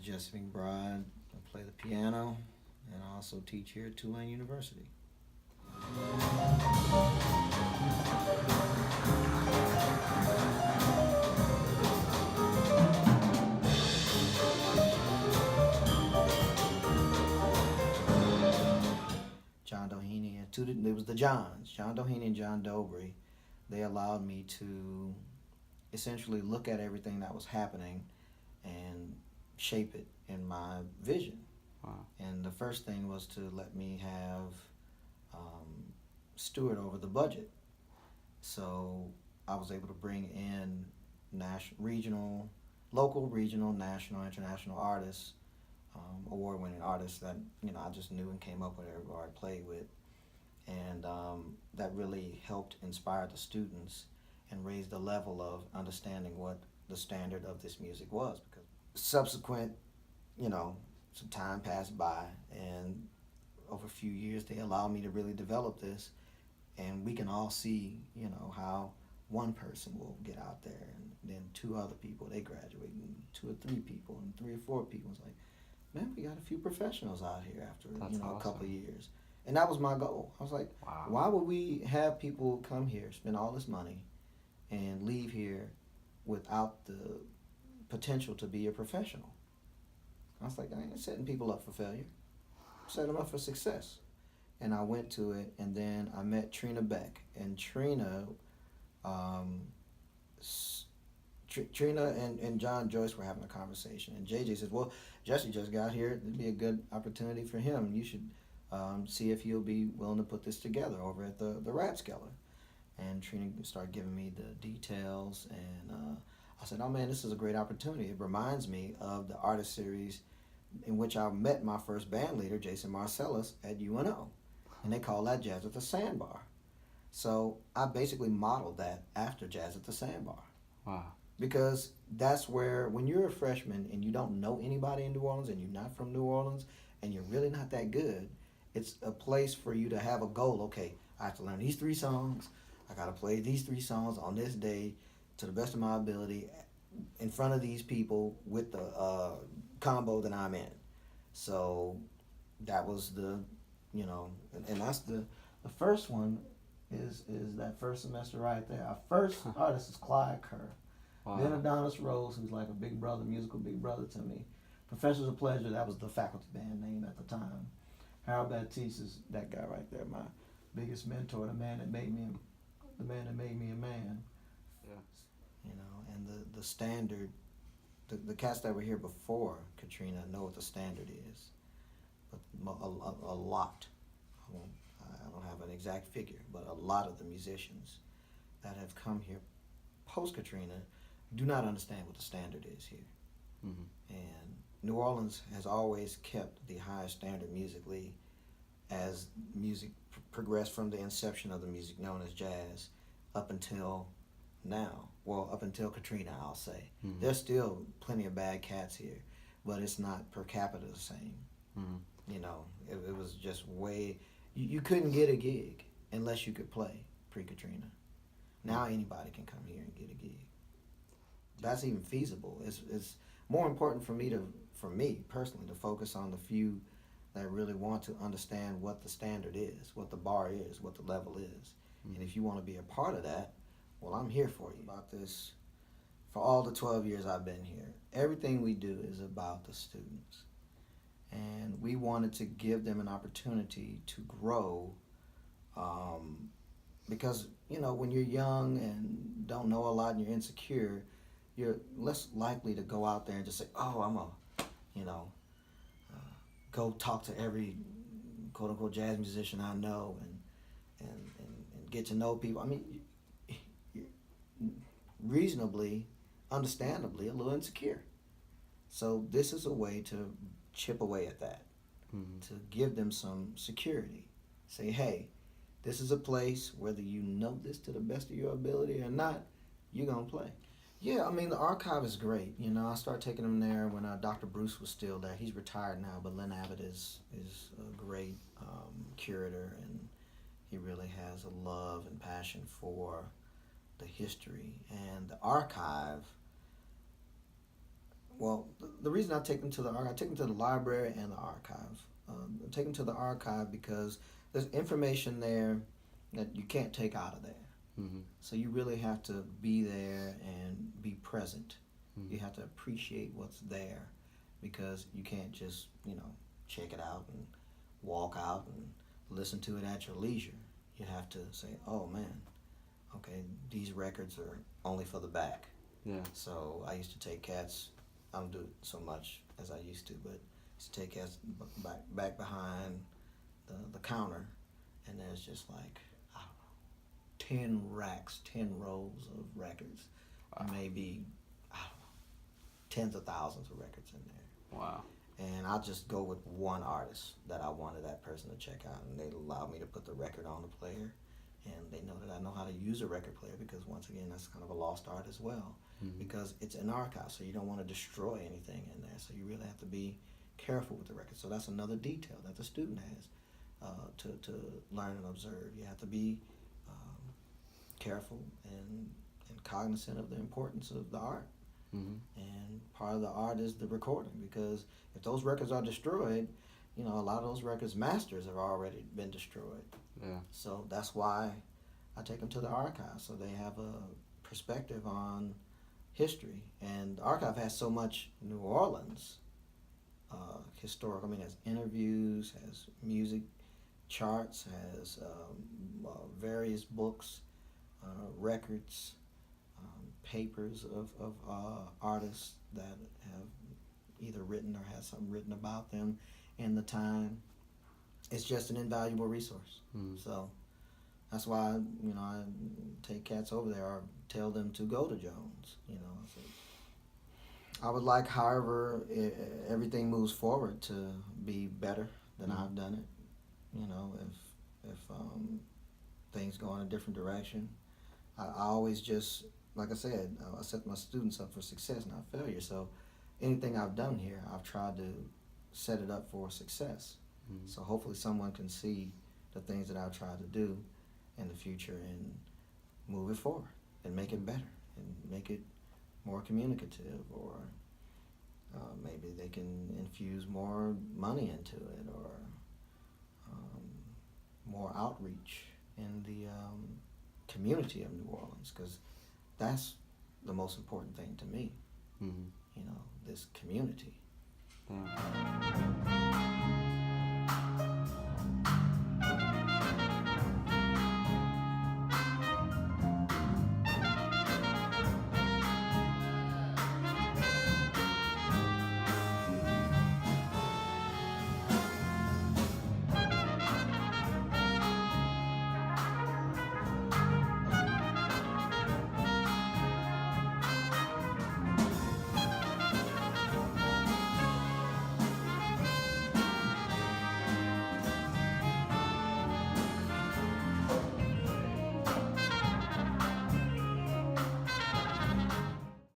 Jesse McBride. I play the piano, and I also teach here at Tulane University. John Doheny and it was the Johns, John Doheny and John Dobry. They allowed me to essentially look at everything that was happening and shape it in my vision. Wow. And the first thing was to let me have steward over the budget. So I was able to bring in local, regional, national, international artists, award-winning artists that I just knew and came up with or I played with, and that really helped inspire the students and raise the level of understanding what the standard of this music was. Because subsequent, some time passed by, and over a few years they allowed me to really develop this, and we can all see, how one person will get out there, and then two other people, they graduate, and two or three people, and three or four people. It's like, man, we got a few professionals out here after That's awesome. a couple of years. And that was my goal. I was like, wow. Why would we have people come here, spend all this money, and leave here without the potential to be a professional? I was like, I ain't setting people up for failure. I'm setting them up for success. And I went to it, and then I met Trina Beck. And Trina and John Joyce were having a conversation, and JJ says, well, Jesse just got here. It'd be a good opportunity for him. You should see if he'll be willing to put this together over at the Rathskeller. And Trina started giving me the details, and I said, oh man, this is a great opportunity. It reminds me of the artist series in which I met my first band leader, Jason Marcellus, at UNO. And they call that Jazz at the Sandbar. So I basically modeled that after Jazz at the Sandbar. Wow. Because that's where, when you're a freshman and you don't know anybody in New Orleans and you're not from New Orleans and you're really not that good, it's a place for you to have a goal. Okay, I have to learn these 3 songs. I got to play these 3 songs on this day to the best of my ability in front of these people with the combo that I'm in. So that was and that's the first one is that first semester right there. Our first artist is Clyde Kerr. Wow. Then Adonis Rose, who's like a big brother, musical big brother to me. Professors of Pleasure, that was the faculty band name at the time. Harold Baptiste is that guy right there, my biggest mentor, the man that made me a man. Yeah. And the standard, the cats that were here before Katrina know what the standard is. But a lot, I don't have an exact figure, but a lot of the musicians that have come here post Katrina do not understand what the standard is here. Mm-hmm. And New Orleans has always kept the highest standard musically as music progressed from the inception of the music known as jazz up until now. Well, up until Katrina, I'll say. Mm-hmm. There's still plenty of bad cats here, but it's not per capita the same. Mm-hmm. It was just way... You couldn't get a gig unless you could play pre-Katrina. Now anybody can come here and get a gig. That's even feasible. It's more important for me personally, to focus on the few that really want to understand what the standard is, what the bar is, what the level is. Mm-hmm. And if you want to be a part of that, well, I'm here for you. About this, for all the 12 years I've been here, everything we do is about the students. And we wanted to give them an opportunity to grow, because, when you're young and don't know a lot and you're insecure, you're less likely to go out there and just say, oh, I'm go talk to every quote-unquote jazz musician I know and get to know people. I mean, you're reasonably, understandably, a little insecure. So this is a way to chip away at that, mm-hmm. to give them some security. Say, hey, this is a place, whether you know this to the best of your ability or not, you're going to play. Yeah, I mean, the archive is great. I started taking them there when Dr. Bruce was still there. He's retired now, but Len Abbott is a great curator, and he really has a love and passion for the history. And the archive, Well, the reason I take them to the archive, I take them to the library and the archive. I take them to the archive because there's information there that you can't take out of there. Mm-hmm. So you really have to be there and be present. Mm-hmm. You have to appreciate what's there because you can't just, check it out and walk out and listen to it at your leisure. You have to say, oh man, okay, these records are only for the back. Yeah. So I used to take cats, I don't do it so much as I used to, but I used to take cats back behind the counter, and there's just like, I don't know, 10 racks, 10 rows of records. Wow. Maybe, I don't know, tens of thousands of records in there. Wow. And I'll just go with one artist that I wanted that person to check out, and they allow me to put the record on the player, and they know that I know how to use a record player because, once again, that's kind of a lost art as well. Mm-hmm. Because it's an archive, so you don't want to destroy anything in there, so you really have to be careful with the record. So that's another detail that the student has to learn and observe. You have to be careful and cognizant of the importance of the art. Mm-hmm. And part of the art is the recording, because if those records are destroyed, a lot of those records masters have already been destroyed. Yeah. So that's why I take them to the archive, so they have a perspective on history. And the archive has so much New Orleans historical. I mean, it has interviews, has music charts, has various books, records, papers of artists that have either written or had something written about them in the time. It's just an invaluable resource. Mm-hmm. So that's why I take cats over there or tell them to go to Jones. So I would like, however, everything moves forward to be better than Mm-hmm. I've done it. If things go in a different direction, I always just, like I said, I set my students up for success, not failure. So anything I've done here, I've tried to set it up for success. Mm-hmm. So hopefully someone can see the things that I've tried to do in the future and move it forward and make it better and make it more communicative, or maybe they can infuse more money into it, or more outreach in the community of New Orleans, because that's the most important thing to me. Mm-hmm. This community. Yeah.